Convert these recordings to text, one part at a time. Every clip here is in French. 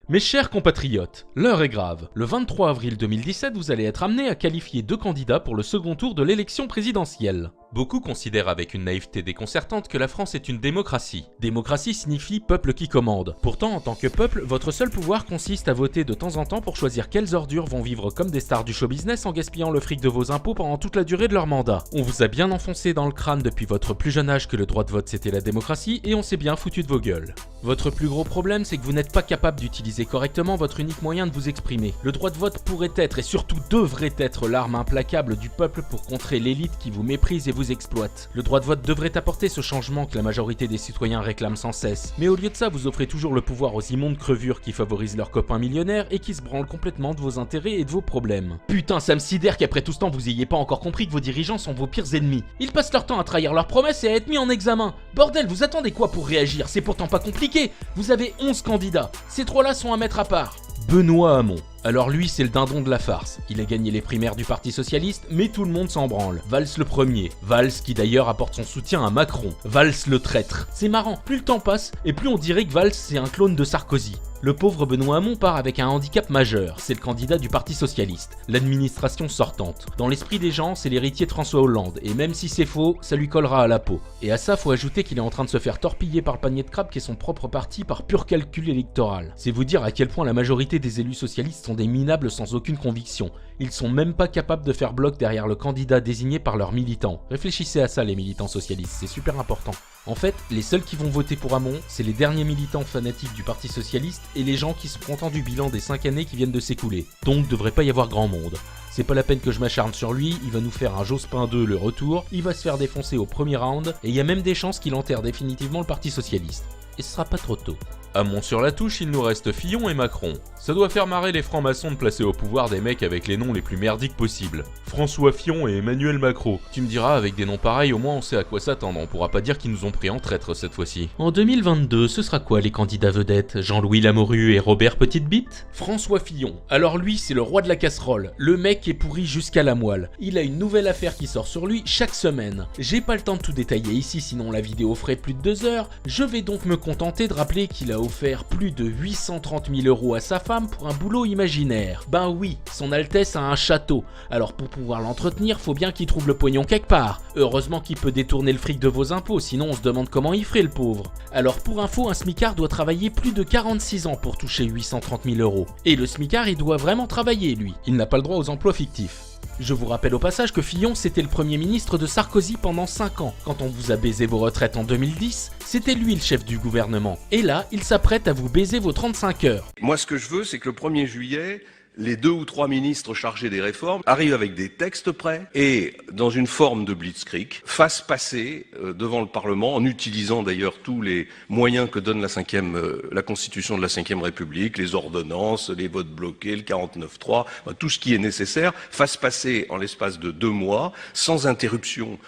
Mes chers compatriotes, l'heure est grave. Le 23 avril 2017, vous allez être amenés à qualifier 2 candidats pour le second tour de l'élection présidentielle. Beaucoup considèrent avec une naïveté déconcertante que la France est une démocratie. Démocratie signifie peuple qui commande. Pourtant, en tant que peuple, votre seul pouvoir consiste à voter de temps en temps pour choisir quelles ordures vont vivre comme des stars du show business en gaspillant le fric de vos impôts pendant toute la durée de leur mandat. On vous a bien enfoncé dans le crâne depuis votre plus jeune âge que le droit de vote c'était la démocratie et on s'est bien foutu de vos gueules. Votre plus gros problème, c'est que vous n'êtes pas capable d'utiliser correctement votre unique moyen de vous exprimer. Le droit de vote pourrait être et surtout devrait être l'arme implacable du peuple pour contrer l'élite qui vous méprise et vous exploite. Le droit de vote devrait apporter ce changement que la majorité des citoyens réclament sans cesse. Mais au lieu de ça, vous offrez toujours le pouvoir aux immondes crevures qui favorisent leurs copains millionnaires et qui se branlent complètement de vos intérêts et de vos problèmes. Putain, ça me sidère qu'après tout ce temps vous ayez pas encore compris que vos dirigeants sont vos pires ennemis. Ils passent leur temps à trahir leurs promesses et à être mis en examen. Bordel, vous attendez quoi pour réagir? C'est pourtant pas compliqué. Vous avez 11 candidats. Ces 3-là sont à mettre à part. Benoît Hamon. Alors lui, c'est le dindon de la farce. Il a gagné les primaires du Parti Socialiste, mais tout le monde s'en branle. Valls le premier. Valls qui d'ailleurs apporte son soutien à Macron. Valls le traître. C'est marrant, plus le temps passe, et plus on dirait que Valls c'est un clone de Sarkozy. Le pauvre Benoît Hamon part avec un handicap majeur, c'est le candidat du Parti Socialiste, l'administration sortante. Dans l'esprit des gens, c'est l'héritier de François Hollande, et même si c'est faux, ça lui collera à la peau. Et à ça, faut ajouter qu'il est en train de se faire torpiller par le panier de crabe qui est son propre parti par pur calcul électoral. C'est vous dire à quel point la majorité des élus socialistes sont des minables sans aucune conviction. Ils sont même pas capables de faire bloc derrière le candidat désigné par leurs militants. Réfléchissez à ça les militants socialistes, c'est super important. En fait, les seuls qui vont voter pour Hamon, c'est les derniers militants fanatiques du Parti Socialiste et les gens qui sont contents du bilan des 5 années qui viennent de s'écouler. Donc devrait pas y avoir grand monde. C'est pas la peine que je m'acharne sur lui, il va nous faire un Jospin 2 le retour, il va se faire défoncer au premier round, et il y a même des chances qu'il enterre définitivement le Parti Socialiste. Et ce sera pas trop tôt. Hamon sur la touche, il nous reste Fillon et Macron. Ça doit faire marrer les francs-maçons de placer au pouvoir des mecs avec les noms les plus merdiques possibles. François Fillon et Emmanuel Macron. Tu me diras, avec des noms pareils, au moins on sait à quoi s'attendre, on pourra pas dire qu'ils nous ont pris en traître cette fois-ci. En 2022, ce sera quoi les candidats vedettes? Jean-Louis Lamorue et Robert Petitebite? François Fillon. Alors lui, c'est le roi de la casserole. Le mec est pourri jusqu'à la moelle. Il a une nouvelle affaire qui sort sur lui chaque semaine. J'ai pas le temps de tout détailler ici, sinon la vidéo ferait plus de 2 heures. Je vais donc me contenter de rappeler qu'il a offert plus de 830 000 € à sa femme pour un boulot imaginaire. Ben oui, son Altesse a un château, alors pour pouvoir l'entretenir, faut bien qu'il trouve le pognon quelque part. Heureusement qu'il peut détourner le fric de vos impôts, sinon on se demande comment il ferait le pauvre. Alors pour info, un smicard doit travailler plus de 46 ans pour toucher 830 000 €. Et le smicard, il doit vraiment travailler lui, il n'a pas le droit aux emplois fictifs. Je vous rappelle au passage que Fillon c'était le premier ministre de Sarkozy pendant 5 ans. Quand on vous a baisé vos retraites en 2010, c'était lui le chef du gouvernement. Et là, il s'apprête à vous baiser vos 35 heures. Moi ce que je veux c'est que le 1er juillet, les 2 ou 3 ministres chargés des réformes arrivent avec des textes prêts et, dans une forme de blitzkrieg, fassent passer devant le Parlement, en utilisant d'ailleurs tous les moyens que donne la Constitution de la Ve République, les ordonnances, les votes bloqués, le 49.3, tout ce qui est nécessaire, fassent passer en l'espace de 2 mois, sans interruption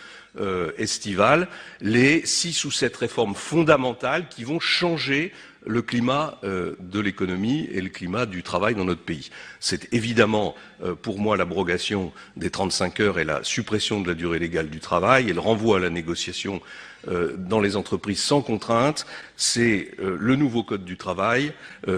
estivale, les 6 ou 7 réformes fondamentales qui vont changer le climat de l'économie et le climat du travail dans notre pays. C'est évidemment pour moi l'abrogation des 35 heures et la suppression de la durée légale du travail et le renvoi à la négociation dans les entreprises sans contrainte. C'est le nouveau code du travail,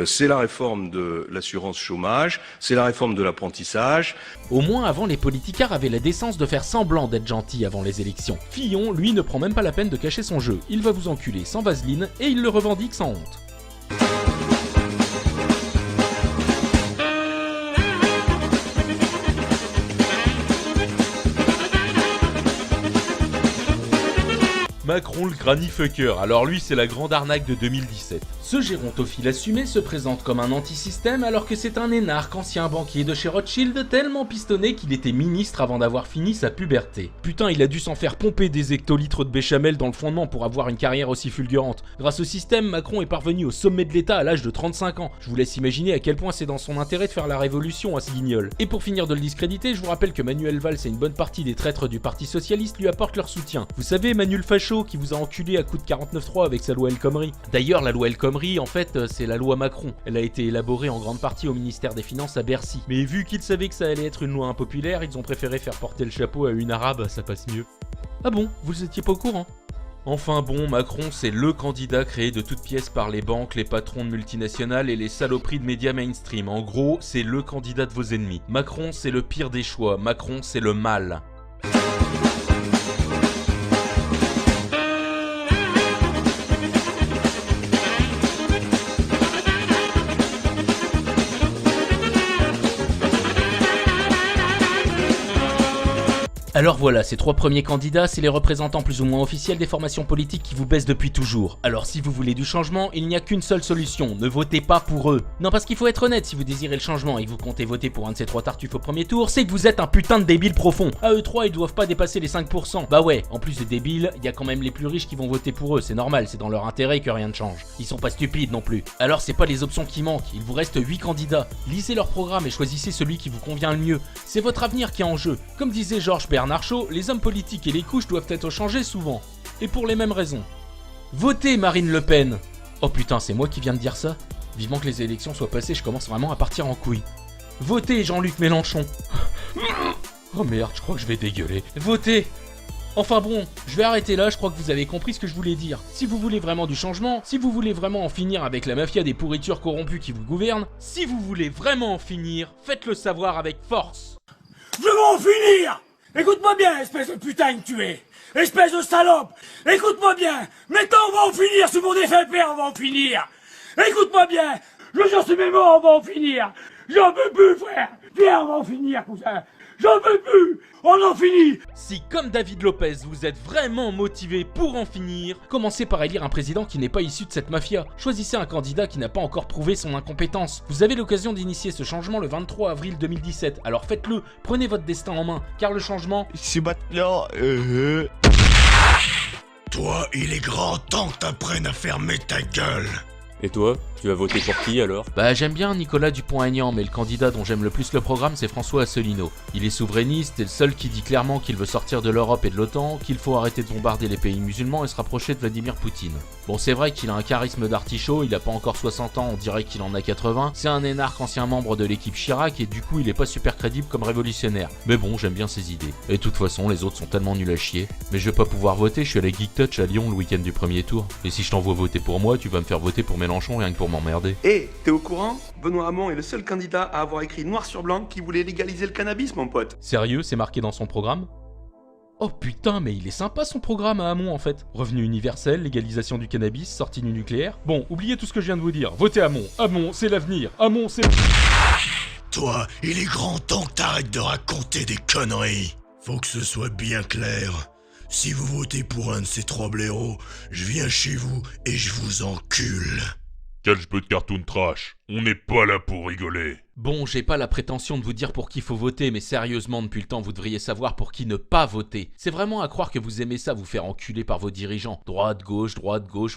c'est la réforme de l'assurance chômage, c'est la réforme de l'apprentissage. Au moins avant, les politicards avaient la décence de faire semblant d'être gentils avant les élections. Fillon, lui, ne prend même pas la peine de cacher son jeu. Il va vous enculer sans vaseline et il le revendique sans honte. Macron le granny fucker, alors lui c'est la grande arnaque de 2017. Ce gérontophile assumé se présente comme un anti-système alors que c'est un énarque ancien banquier de chez Rothschild tellement pistonné qu'il était ministre avant d'avoir fini sa puberté. Putain, il a dû s'en faire pomper des hectolitres de béchamel dans le fondement pour avoir une carrière aussi fulgurante. Grâce au système, Macron est parvenu au sommet de l'État à l'âge de 35 ans. Je vous laisse imaginer à quel point c'est dans son intérêt de faire la révolution à ce guignol. Et pour finir de le discréditer, je vous rappelle que Manuel Valls et une bonne partie des traîtres du Parti Socialiste lui apportent leur soutien. Vous savez, Manuel Facho qui vous a enculé à coup de 49.3 avec sa loi El Khomri. D'ailleurs, la loi El Khomri, en fait, c'est la loi Macron. Elle a été élaborée en grande partie au ministère des Finances à Bercy. Mais vu qu'ils savaient que ça allait être une loi impopulaire, ils ont préféré faire porter le chapeau à une arabe, ça passe mieux. Ah bon, vous étiez pas au courant? Enfin bon, Macron c'est le candidat créé de toutes pièces par les banques, les patrons de multinationales et les saloperies de médias mainstream. En gros, c'est le candidat de vos ennemis. Macron c'est le pire des choix, Macron c'est le mal. Alors voilà, ces 3 premiers candidats, c'est les représentants plus ou moins officiels des formations politiques qui vous baissent depuis toujours. Alors si vous voulez du changement, il n'y a qu'une seule solution, ne votez pas pour eux. Non, parce qu'il faut être honnête, si vous désirez le changement et que vous comptez voter pour un de ces 3 tartuffes au premier tour, c'est que vous êtes un putain de débile profond. À eux 3, ils doivent pas dépasser les 5%. Bah ouais, en plus des débiles, il y a quand même les plus riches qui vont voter pour eux, c'est normal, c'est dans leur intérêt que rien ne change. Ils sont pas stupides non plus. Alors c'est pas les options qui manquent, il vous reste 8 candidats. Lisez leur programme et choisissez celui qui vous convient le mieux. C'est votre avenir qui est en jeu. Comme disait Georges Bernard Shaw, les hommes politiques et les couches doivent être changés souvent. Et pour les mêmes raisons. Votez Marine Le Pen. Oh putain, c'est moi qui viens de dire ça. Vivement que les élections soient passées, je commence vraiment à partir en couille. Votez Jean-Luc Mélenchon. Oh merde, je crois que je vais dégueuler. Votez. Enfin bon, je vais arrêter là, je crois que vous avez compris ce que je voulais dire. Si vous voulez vraiment du changement, si vous voulez vraiment en finir avec la mafia des pourritures corrompues qui vous gouvernent, si vous voulez vraiment en finir, faites-le savoir avec force. Je veux en finir! Écoute-moi bien, espèce de putain que tu es! Espèce de salope! Écoute-moi bien! Maintenant on va en finir sur mon défunt père, on va en finir! Écoute-moi bien! Je jure sur mes morts, on va en finir! J'en peux plus, frère! Viens, on va en finir, cousin! J'en peux plus! On en finit! Si, comme David Lopez, vous êtes vraiment motivé pour en finir, commencez par élire un président qui n'est pas issu de cette mafia. Choisissez un candidat qui n'a pas encore prouvé son incompétence. Vous avez l'occasion d'initier ce changement le 23 avril 2017, alors faites-le, prenez votre destin en main, car le changement... C'est maintenant... Toi, il est grand temps que t'apprennes à fermer ta gueule. Et toi, tu vas voter pour qui alors? Bah j'aime bien Nicolas Dupont-Aignan, mais le candidat dont j'aime le plus le programme c'est François Asselineau. Il est souverainiste et le seul qui dit clairement qu'il veut sortir de l'Europe et de l'OTAN, qu'il faut arrêter de bombarder les pays musulmans et se rapprocher de Vladimir Poutine. Bon c'est vrai qu'il a un charisme d'artichaut, il a pas encore 60 ans, on dirait qu'il en a 80, c'est un énarque ancien membre de l'équipe Chirac et du coup il est pas super crédible comme révolutionnaire. Mais bon j'aime bien ses idées. Et de toute façon les autres sont tellement nuls à chier. Mais je vais pas pouvoir voter, je suis à la Geek Touch à Lyon le week-end du premier tour. Et si je t'envoie voter pour moi, tu vas me faire voter pour Mélenchon rien que pour m'emmerder. Et t'es au courant? Benoît Hamon est le seul candidat à avoir écrit noir sur blanc qu'il voulait légaliser le cannabis, mon pote. Sérieux, c'est marqué dans son programme? Oh putain, mais il est sympa son programme à Hamon en fait. Revenu universel, légalisation du cannabis, sortie du nucléaire. Bon, oubliez tout ce que je viens de vous dire. Votez Hamon. Hamon, c'est l'avenir. Hamon, c'est... Toi, il est grand temps que t'arrêtes de raconter des conneries. Faut que ce soit bien clair. Si vous votez pour un de ces 3 blaireaux, je viens chez vous et je vous encule. Quel jeu de cartoon trash. On n'est pas là pour rigoler. Bon, j'ai pas la prétention de vous dire pour qui faut voter, mais sérieusement, depuis le temps, vous devriez savoir pour qui ne pas voter. C'est vraiment à croire que vous aimez ça, vous faire enculer par vos dirigeants. Droite, gauche,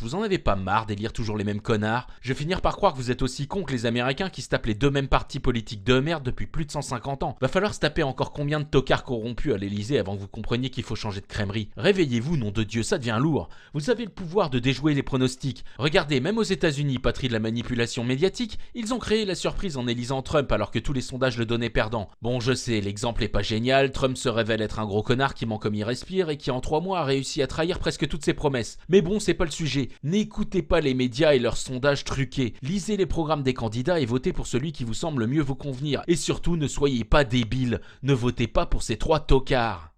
vous en avez pas marre d'élire toujours les mêmes connards? Je vais finir par croire que vous êtes aussi cons que les Américains qui se tapent les 2 mêmes partis politiques de merde depuis plus de 150 ans. Va falloir se taper encore combien de tocards corrompus à l'Elysée avant que vous compreniez qu'il faut changer de crèmerie. Réveillez-vous, nom de Dieu, ça devient lourd. Vous avez le pouvoir de déjouer les pronostics. Regardez, même aux États-Unis, patrie de la manipulation médiatique, ils ont créé la surprise en élisant Trump alors que tous les sondages le donnaient perdant. Bon, je sais, l'exemple est pas génial, Trump se révèle être un gros connard qui ment comme il respire et qui en 3 mois a réussi à trahir presque toutes ses promesses. Mais bon, c'est pas le sujet. N'écoutez pas les médias et leurs sondages truqués. Lisez les programmes des candidats et votez pour celui qui vous semble mieux vous convenir. Et surtout, ne soyez pas débiles. Ne votez pas pour ces 3 tocards.